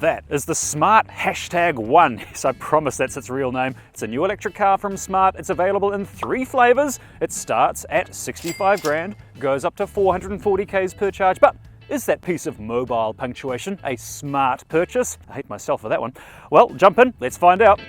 That is the Smart #1. Yes, I promise that's its real name. It's a new electric car from Smart. It's available in 3 flavours. It starts at 65 grand, goes up to 440 k's per charge. But is that piece of mobile punctuation a smart purchase? I hate myself for that one. Well, jump in, let's find out.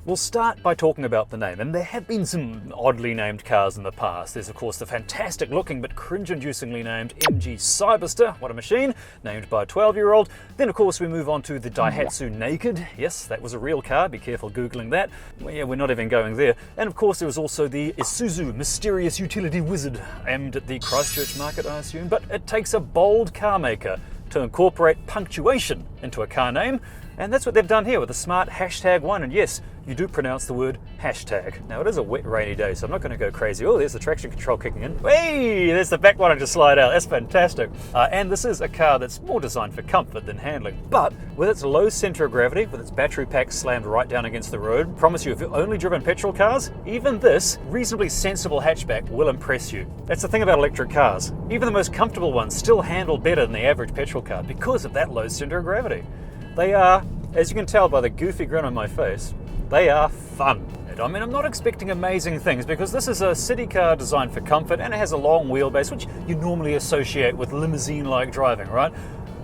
We'll start by talking about the name, and there have been some oddly named cars in the past. There's of course the fantastic looking but cringe-inducingly named MG Cyberster, what a machine, named by a 12-year-old. Then of course we move on to the Daihatsu Naked. Yes, that was a real car, be careful googling that. Well, yeah, we're not even going there. And of course there was also the Isuzu Mysterious Utility Wizard, aimed at the Christchurch market I assume, but it takes a bold car maker to incorporate punctuation into a car name. And that's what they've done here with the Smart #1. And yes, you do pronounce the word hashtag. Now it is a wet, rainy day, so I'm not going to go crazy. Oh, there's the traction control kicking in. Hey, there's the back wanting to slide out. That's fantastic. And this is a car that's more designed for comfort than handling. But with its low center of gravity, with its battery pack slammed right down against the road, promise you, if you've only driven petrol cars, even this reasonably sensible hatchback will impress you. That's the thing about electric cars. Even the most comfortable ones still handle better than the average petrol car because of that low center of gravity. They are, as you can tell by the goofy grin on my face, they are fun. I mean, I'm not expecting amazing things because this is a city car designed for comfort and it has a long wheelbase, which you normally associate with limousine-like driving, right?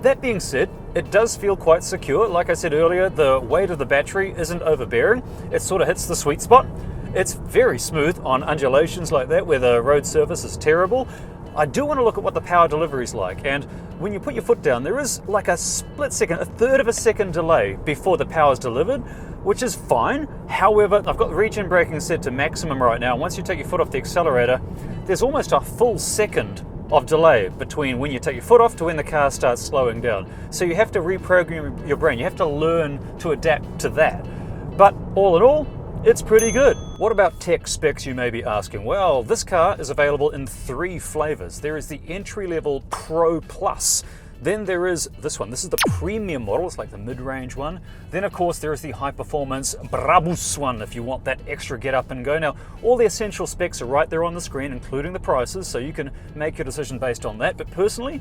That being said, it does feel quite secure. Like I said earlier, the weight of the battery isn't overbearing. It sort of hits the sweet spot. It's very smooth on undulations like that where the road surface is terrible. I do want to look at what the power delivery is like, and when you put your foot down, there is like a split second, a third of a second delay before the power is delivered, which is fine. However, I've got the regen braking set to maximum right now. Once you take your foot off the accelerator, there's almost a full second of delay between when you take your foot off to when the car starts slowing down. So you have to reprogram your brain. You have to learn to adapt to that. But all in all, it's pretty good. What about tech specs, you may be asking? Well, this car is available in 3 flavors. There is the entry-level Pro Plus. Then there is this one. This is the premium model. It's like the mid-range one. Then, of course, there is the high-performance Brabus one if you want that extra get up and go. Now, all the essential specs are right there on the screen, including the prices, so you can make your decision based on that. But personally,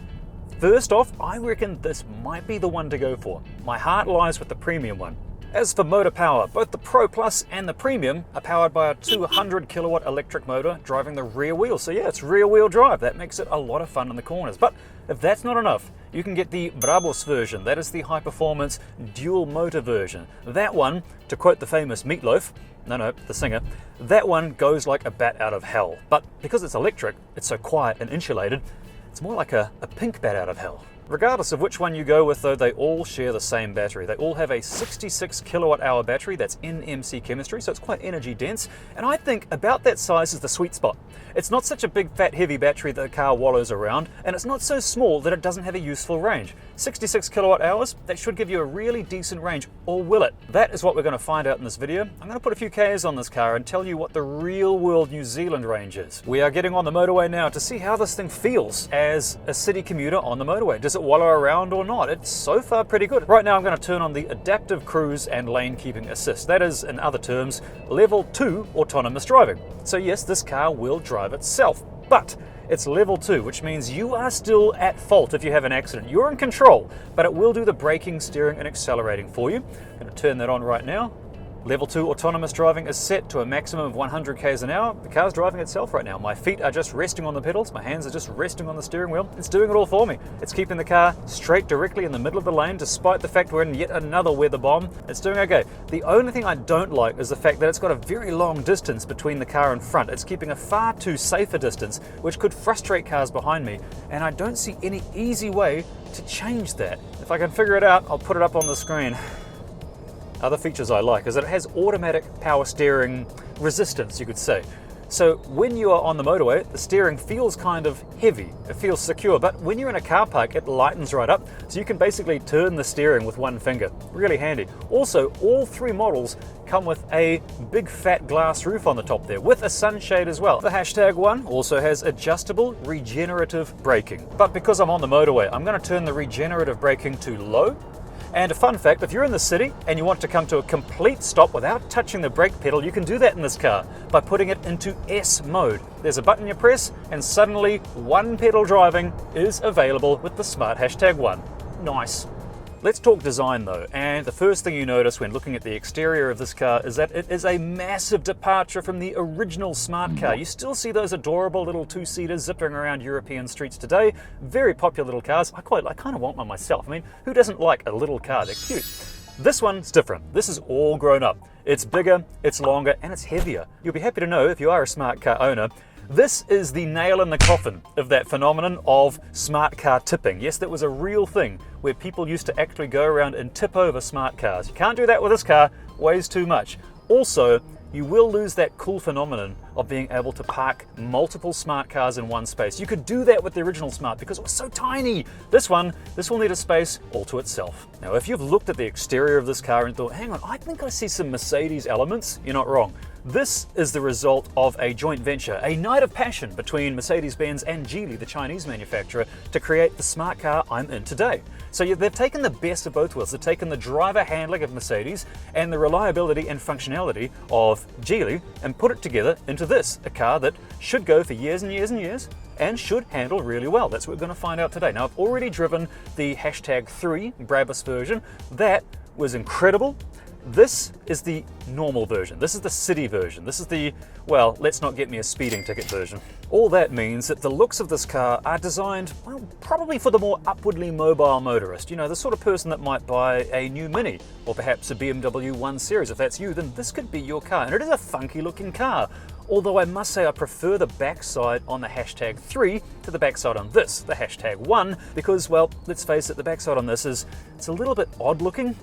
first off, I reckon this might be the one to go for. My heart lies with the premium one. As for motor power, both the Pro Plus and the Premium are powered by a 200 kilowatt electric motor driving the rear wheel. So yeah, it's rear wheel drive. That makes it a lot of fun in the corners. But if that's not enough, you can get the Brabus version. That is the high performance dual motor version. That one, to quote the famous Meatloaf, the singer, that one goes like a bat out of hell. But because it's electric, it's so quiet and insulated, it's more like a pink bat out of hell. Regardless of which one you go with though, they all share the same battery. They all have a 66 kilowatt hour battery that's NMC chemistry, so it's quite energy dense. And I think about that size is the sweet spot. It's not such a big fat heavy battery that the car wallows around, and it's not so small that it doesn't have a useful range. 66 kilowatt hours, that should give you a really decent range, or will it? That is what we're going to find out in this video. I'm going to put a few Ks on this car and tell you what the real world New Zealand range is. We are getting on the motorway now to see how this thing feels as a city commuter on the motorway. Does it wallow around or not? It's so far pretty good. Right now I'm going to turn on the adaptive cruise and lane keeping assist. That is, in other terms, level 2 autonomous driving. So yes, this car will drive itself, but it's level 2, which means you are still at fault if you have an accident. You're in control, but it will do the braking, steering, and accelerating for you. I'm going to turn that on right now. Level 2 autonomous driving is set to a maximum of 100 k's an hour. The car's driving itself right now. My feet are just resting on the pedals. My hands are just resting on the steering wheel. It's doing it all for me. It's keeping the car straight directly in the middle of the lane, despite the fact we're in yet another weather bomb. It's doing okay. The only thing I don't like is the fact that it's got a very long distance between the car and front. It's keeping a far too safer distance, which could frustrate cars behind me. And I don't see any easy way to change that. If I can figure it out, I'll put it up on the screen. Other features I like is that it has automatic power steering resistance, you could say. So when you are on the motorway, the steering feels kind of heavy, it feels secure, but when you're in a car park, it lightens right up, so you can basically turn the steering with one finger. Really handy. Also, all 3 models come with a big fat glass roof on the top there, with a sunshade as well. The #1 also has adjustable regenerative braking. But because I'm on the motorway, I'm going to turn the regenerative braking to low, And a fun fact, if you're in the city and you want to come to a complete stop without touching the brake pedal, you can do that in this car by putting it into S mode. There's a button you press and suddenly one pedal driving is available with the smart #1. Nice. Let's talk design though, and the first thing you notice when looking at the exterior of this car is that it is a massive departure from the original smart car. You still see those adorable little two-seaters zipping around European streets today. Very popular little cars. I kind of want one myself. I mean, who doesn't like a little car? They're cute. This one's different. This is all grown up. It's bigger, it's longer, and it's heavier. You'll be happy to know, if you are a smart car owner, this is the nail in the coffin of that phenomenon of smart car tipping. Yes, that was a real thing where people used to actually go around and tip over smart cars. You can't do that with this car, weighs too much. Also, you will lose that cool phenomenon of being able to park multiple smart cars in one space. You could do that with the original smart because it was so tiny. This will need a space all to itself. Now, if you've looked at the exterior of this car and thought, hang on, I think I see some Mercedes elements, you're not wrong. This is the result of a joint venture, a night of passion between Mercedes-Benz and Geely, the Chinese manufacturer, to create the smart car I'm in today. So they've taken the best of both worlds. They've taken the driver handling of Mercedes and the reliability and functionality of Geely and put it together into this, a car that should go for years and years and years and should handle really well. That's what we're going to find out today. Now, I've already driven the #3 Brabus version. That was incredible. This is the normal version. This is the city version. This is the, well, let's not get me a speeding ticket version. All that means that the looks of this car are designed, well, probably for the more upwardly mobile motorist. You know, the sort of person that might buy a new Mini or perhaps a BMW 1 Series. If that's you, then this could be your car. And it is a funky looking car. Although I must say I prefer the backside on the #3 to the backside on this, the #1, because, well, let's face it, the backside on this it's a little bit odd looking.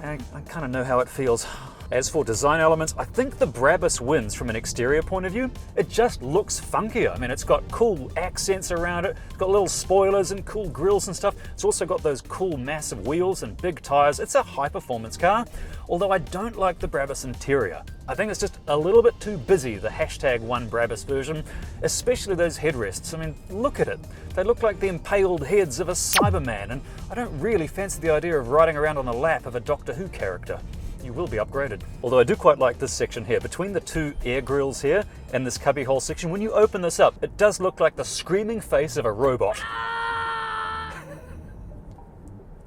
I kind of know how it feels. As for design elements, I think the Brabus wins from an exterior point of view. It just looks funkier. I mean, it's got cool accents around it. It's got little spoilers and cool grills and stuff. It's also got those cool massive wheels and big tires. It's a high-performance car, although I don't like the Brabus interior. I think it's just a little bit too busy, the #1 Brabus version, especially those headrests. I mean, look at it. They look like the impaled heads of a Cyberman, and I don't really fancy the idea of riding around on the lap of a Doctor Who character. You will be upgraded. Although I do quite like this section here. Between the two air grills here and this cubbyhole section, when you open this up, it does look like the screaming face of a robot.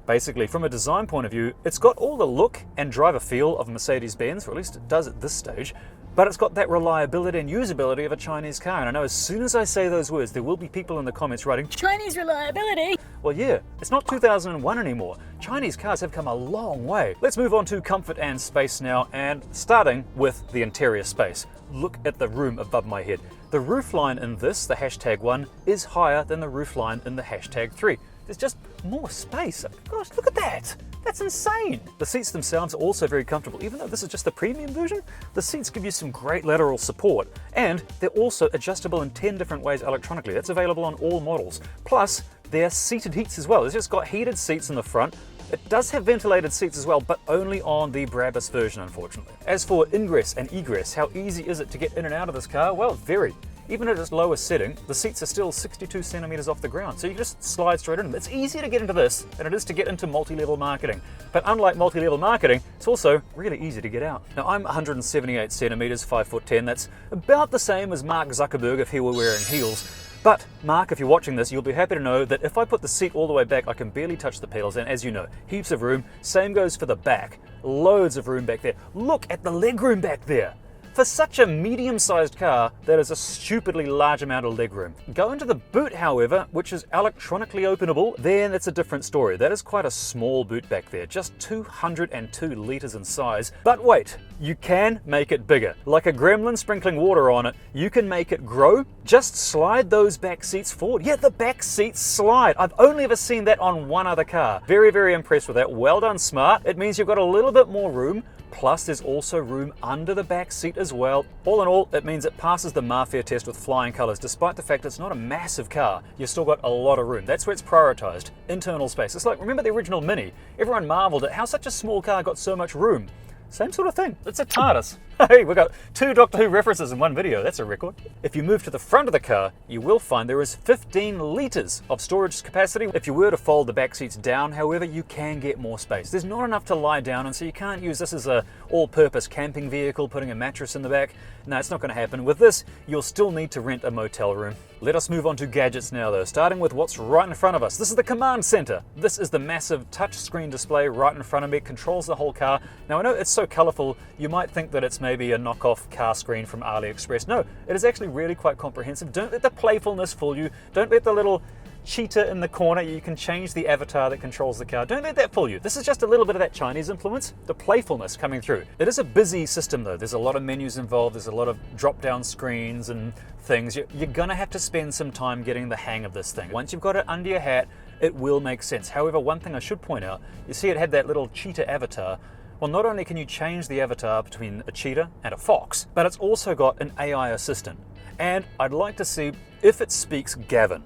Basically, from a design point of view, it's got all the look and driver feel of Mercedes-Benz, or at least it does at this stage, but it's got that reliability and usability of a Chinese car. And I know as soon as I say those words, there will be people in the comments writing, Chinese reliability! Well, yeah, it's not 2001 anymore. Chinese cars have come a long way. Let's move on to comfort and space now, and starting with the interior space. Look at the room above my head. The roofline in this, the #1, is higher than the roofline in the #3. There's just more space. Gosh, look at that. That's insane. The seats themselves are also very comfortable. Even though this is just the premium version, the seats give you some great lateral support. And they're also adjustable in 10 different ways electronically. That's available on all models. Plus, they're seated heats as well. It's just got heated seats in the front. It does have ventilated seats as well, but only on the Brabus version, unfortunately. As for ingress and egress, how easy is it to get in and out of this car? Well, very. Even at its lowest setting, the seats are still 62 centimeters off the ground, so you just slide straight in. It's easier to get into this than it is to get into multi-level marketing. But unlike multi-level marketing, it's also really easy to get out. Now, I'm 178 centimeters, 5'10". That's about the same as Mark Zuckerberg if he were wearing heels. But Mark, if you're watching this, you'll be happy to know that if I put the seat all the way back, I can barely touch the pedals, and as you know, heaps of room. Same goes for the back. Loads of room back there. Look at the legroom back there. For such a medium-sized car, that is a stupidly large amount of legroom. Go into the boot, however, which is electronically openable, then it's a different story. That is quite a small boot back there, just 202 litres in size. But wait, you can make it bigger. Like a gremlin sprinkling water on it, you can make it grow. Just slide those back seats forward. Yeah, the back seats slide. I've only ever seen that on one other car. Very, very impressed with that. Well done, Smart. It means you've got a little bit more room. Plus, there's also room under the back seat as well. All in all, it means it passes the Mafia test with flying colours. Despite the fact it's not a massive car, you've still got a lot of room. That's where it's prioritised. Internal space. It's like, remember the original Mini? Everyone marvelled at how such a small car got so much room. Same sort of thing. It's a TARDIS. Hey, we've got 2 Doctor Who references in one video. That's a record. If you move to the front of the car, you will find there is 15 litres of storage capacity. If you were to fold the back seats down, however, you can get more space. There's not enough to lie down, and so you can't use this as a all-purpose camping vehicle, putting a mattress in the back. No, it's not going to happen. With this, you'll still need to rent a motel room. Let us move on to gadgets now, though, starting with what's right in front of us. This is the command center. This is the massive touchscreen display right in front of me. It controls the whole car. Now, I know it's so colorful, you might think that it's maybe a knockoff car screen from AliExpress. No, it is actually really quite comprehensive. Don't let the playfulness fool you. Don't let the little cheetah in the corner, you can change the avatar that controls the car. Don't let that fool you. This is just a little bit of that Chinese influence, the playfulness coming through. It is a busy system though. There's a lot of menus involved, there's a lot of drop-down screens and things. You're gonna have to spend some time getting the hang of this thing. Once you've got it under your hat, it will make sense. However, one thing I should point out, you see it had that little cheetah avatar. Well, not only can you change the avatar between a cheetah and a fox, but it's also got an AI assistant. And I'd like to see if it speaks Gavin.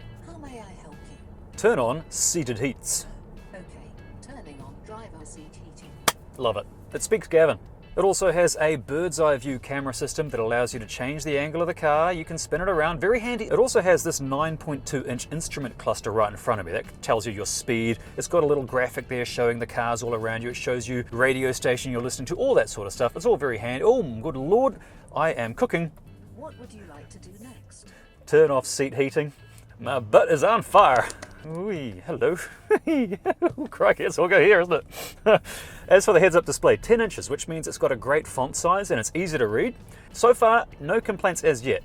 Turn on seated heats. Okay, turning on driver seat heating. Love it. It speaks Gavin. It also has a bird's eye view camera system that allows you to change the angle of the car. You can spin it around, very handy. It also has this 9.2-inch instrument cluster right in front of me. That tells you your speed. It's got a little graphic there showing the cars all around you. It shows you the radio station you're listening to, all that sort of stuff. It's all very handy. Oh, good Lord, I am cooking. What would you like to do next? Turn off seat heating. My butt is on fire. Wee, hello. Oh, crikey, it's all go here, isn't it? As for the heads-up display, 10 inches, which means it's got a great font size and it's easy to read. So far, no complaints as yet.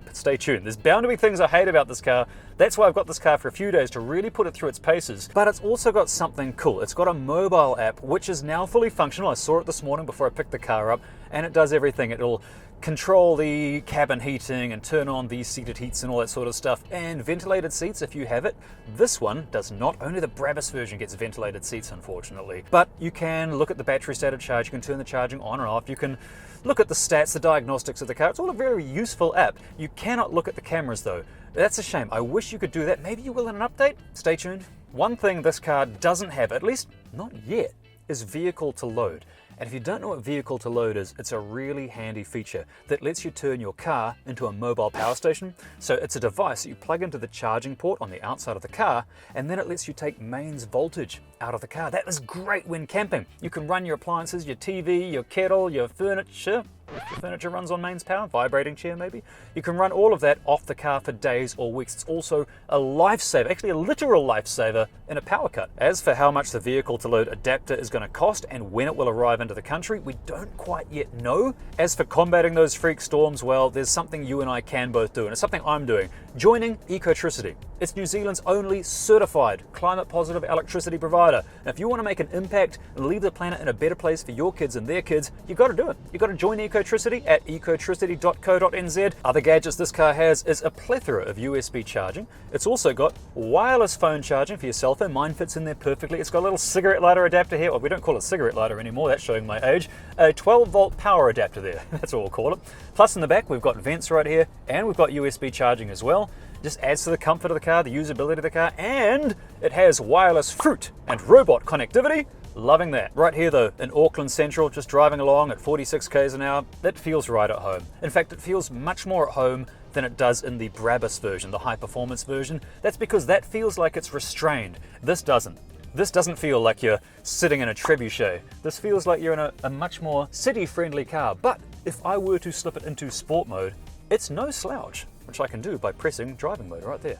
But stay tuned. There's bound to be things I hate about this car. That's why I've got this car for a few days to really put it through its paces. But it's also got something cool. It's got a mobile app, which is now fully functional. I saw it this morning before I picked the car up, and it does everything. It'll control the cabin heating and turn on the seated heats and all that sort of stuff, and ventilated seats if you have it. This one does not. Only the Brabus version gets ventilated seats, unfortunately. But you can look at the battery state of charge, you can turn the charging on and off, you can look at the stats, the diagnostics of the car. It's all a very useful app. You cannot look at the cameras though. That's a shame. I wish you could do that. Maybe you will in an update. Stay tuned. One thing this car doesn't have, at least not yet, is vehicle to load. And if you don't know what vehicle to load is, it's a really handy feature that lets you turn your car into a mobile power station. So it's a device that you plug into the charging port on the outside of the car, and then it lets you take mains voltage out of the car. That is great when camping. You can run your appliances, your TV, your kettle, your furniture. If your furniture runs on mains power, vibrating chair maybe. You can run all of that off the car for days or weeks. It's also a lifesaver, actually a literal lifesaver in a power cut. As for how much the vehicle to load adapter is going to cost and when it will arrive into the country, we don't quite yet know. As for combating those freak storms, well, there's something you and I can both do, and it's something I'm doing. Joining Ecotricity. It's New Zealand's only certified climate positive electricity provider. And if you want to make an impact and leave the planet in a better place for your kids and their kids, you've got to do it. You've got to join Ecotricity at ecotricity.co.nz. Other gadgets this car has is a plethora of USB charging. It's also got wireless phone charging for your cell phone. Mine fits in there perfectly. It's got a little cigarette lighter adapter here. Well, we don't call it cigarette lighter anymore. That's showing my age. A 12-volt power adapter there. That's what we'll call it. Plus in the back, we've got vents right here, and we've got USB charging as well. Just adds to the comfort of the car, the usability of the car, and it has wireless fruit and robot connectivity. Loving that. Right here though, in Auckland Central, just driving along at 46 k's an hour, that feels right at home. In fact, it feels much more at home than it does in the Brabus version, the high performance version. That's because that feels like it's restrained. This doesn't. This doesn't feel like you're sitting in a trebuchet. This feels like you're in a much more city-friendly car. But if I were to slip it into sport mode, it's no slouch, which I can do by pressing driving mode right there.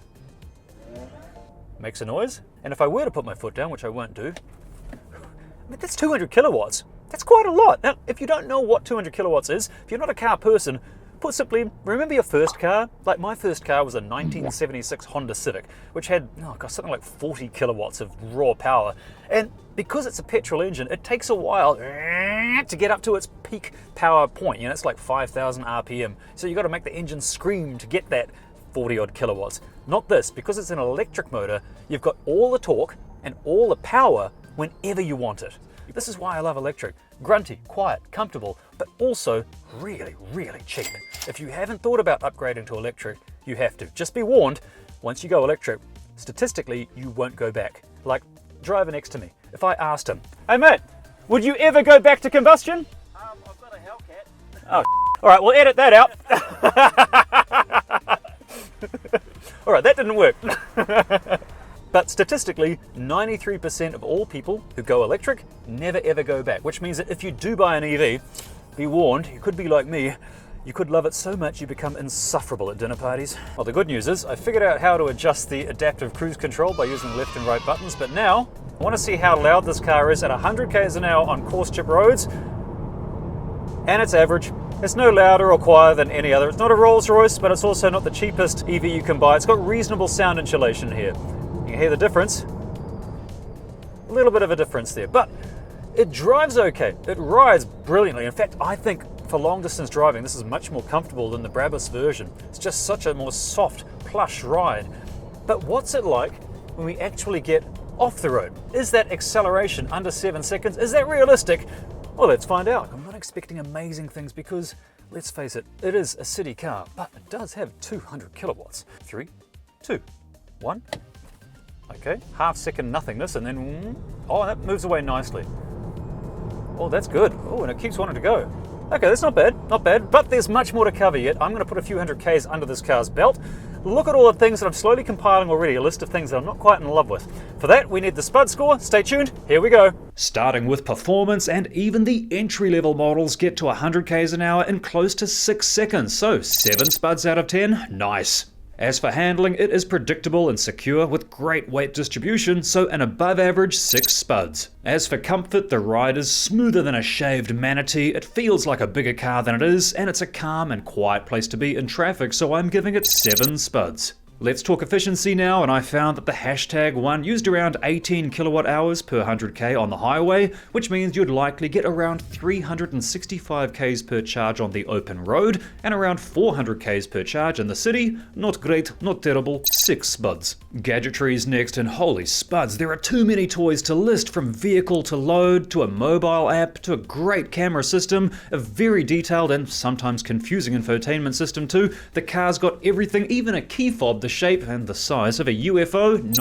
Makes a noise, and if I were to put my foot down, which I won't do, I mean, that's 200 kilowatts. That's quite a lot. Now, if you don't know what 200 kilowatts is, if you're not a car person, put simply, remember your first car? Like my first car was a 1976 Honda Civic, which had, something like 40 kilowatts of raw power. And because it's a petrol engine, it takes a while to get up to its peak power point. It's like 5,000 RPM. So you've got to make the engine scream to get that 40 odd kilowatts. Not this, because it's an electric motor, you've got all the torque and all the power whenever you want it. This is why I love electric. Grunty, quiet, comfortable, but also really, really cheap. If you haven't thought about upgrading to electric, you have to. Just be warned, once you go electric, statistically, you won't go back. Like, driver next to me. If I asked him, "Hey mate, Would you ever go back to combustion? I've got a Hellcat. Oh, all right, we'll edit that out. All right, that didn't work. But statistically, 93% of all people who go electric never ever go back, which means that if you do buy an EV, be warned, you could be like me. You could love it so much you become insufferable at dinner parties. Well, the good news is I figured out how to adjust the adaptive cruise control by using left and right buttons, but now I want to see how loud this car is at 100 k's an hour on coarse chip roads, and it's average. It's no louder or quieter than any other. It's not a Rolls Royce, but it's also not the cheapest EV you can buy. It's got reasonable sound insulation here. You can hear the difference. A little bit of a difference there, but it drives okay. It rides brilliantly. In fact, I think for long distance driving, this is much more comfortable than the Brabus version. It's just such a more soft, plush ride. But what's it like when we actually get off the road? Is that acceleration under 7 seconds? Is that realistic? Well, let's find out. I'm not expecting amazing things because, let's face it, it is a city car, but it does have 200 kilowatts. 3, 2, 1. Okay, half second nothingness, and then, oh, that moves away nicely. Oh, that's good. Oh, and it keeps wanting to go. Okay, that's not bad, but there's much more to cover yet. I'm going to put a few hundred Ks under this car's belt. Look at all the things that I'm slowly compiling already, a list of things that I'm not quite in love with. For that, we need the Spudscore. Stay tuned, here we go. Starting with performance, and even the entry-level models get to 100 Ks an hour in close to 6 seconds, so 7 spuds out of 10, nice. As for handling, it is predictable and secure with great weight distribution, so an above average 6 spuds. As for comfort, the ride is smoother than a shaved manatee. It feels like a bigger car than it is, and it's a calm and quiet place to be in traffic, so I'm giving it 7 spuds. Let's talk efficiency now, and I found that the hashtag one used around 18 kilowatt hours per 100k on the highway, which means you'd likely get around 365 k's per charge on the open road, and around 400 k's per charge in the city. Not great, not terrible, 6 spuds. Gadgetry's next, and holy spuds, there are too many toys to list, from vehicle to load, to a mobile app, to a great camera system, a very detailed and sometimes confusing infotainment system too. The car's got everything, even a key fob the shape and the size of a UFO, 9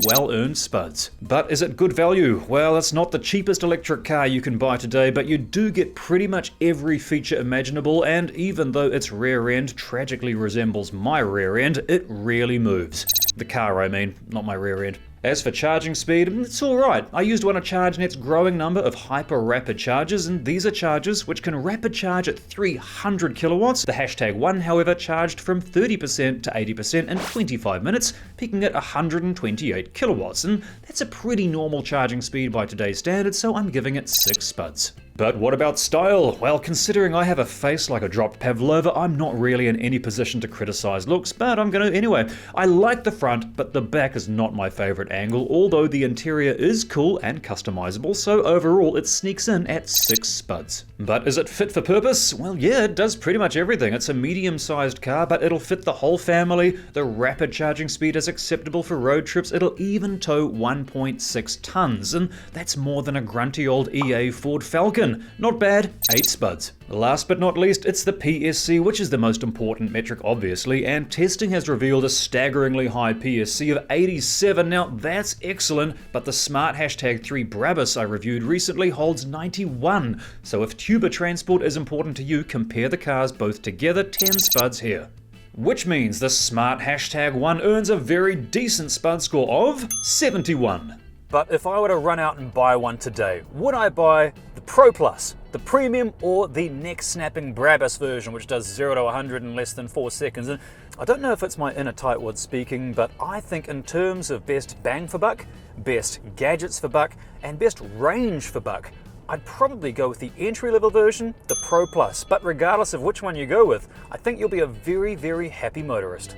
well-earned spuds. But is it good value? Well, it's not the cheapest electric car you can buy today, but you do get pretty much every feature imaginable, and even though its rear end tragically resembles my rear end, it really moves. The car, I mean, not my rear end. As for charging speed, it's alright. I used one of ChargeNet's growing number of hyper-rapid chargers, and these are chargers which can rapid charge at 300 kilowatts. The hashtag one, however, charged from 30% to 80% in 25 minutes, peaking at 128 kilowatts, and that's a pretty normal charging speed by today's standards, so I'm giving it 6 spuds. But what about style? Well, considering I have a face like a dropped pavlova, I'm not really in any position to criticize looks, but I'm gonna anyway. I like the front, but the back is not my favorite angle, although the interior is cool and customizable, so overall it sneaks in at 6 spuds. But is it fit for purpose? Well, yeah, it does pretty much everything. It's a medium-sized car, but it'll fit the whole family. The rapid charging speed is acceptable for road trips. It'll even tow 1.6 tons, and that's more than a grunty old EA Ford Falcon. Not bad, 8 spuds. Last but not least, it's the PSC, which is the most important metric obviously, and testing has revealed a staggeringly high PSC of 87. Now that's excellent, but the smart hashtag 3 Brabus I reviewed recently holds 91. So if tuber transport is important to you, compare the cars both together, 10 spuds here. Which means the smart hashtag 1 earns a very decent spud score of 71. But if I were to run out and buy one today, would I buy the Pro Plus, the Premium, or the neck-snapping Brabus version, which does 0 to 100 in less than 4 seconds? And I don't know if it's my inner tightwad speaking, but I think in terms of best bang for buck, best gadgets for buck, and best range for buck, I'd probably go with the entry-level version, the Pro Plus. But regardless of which one you go with, I think you'll be a very, very happy motorist.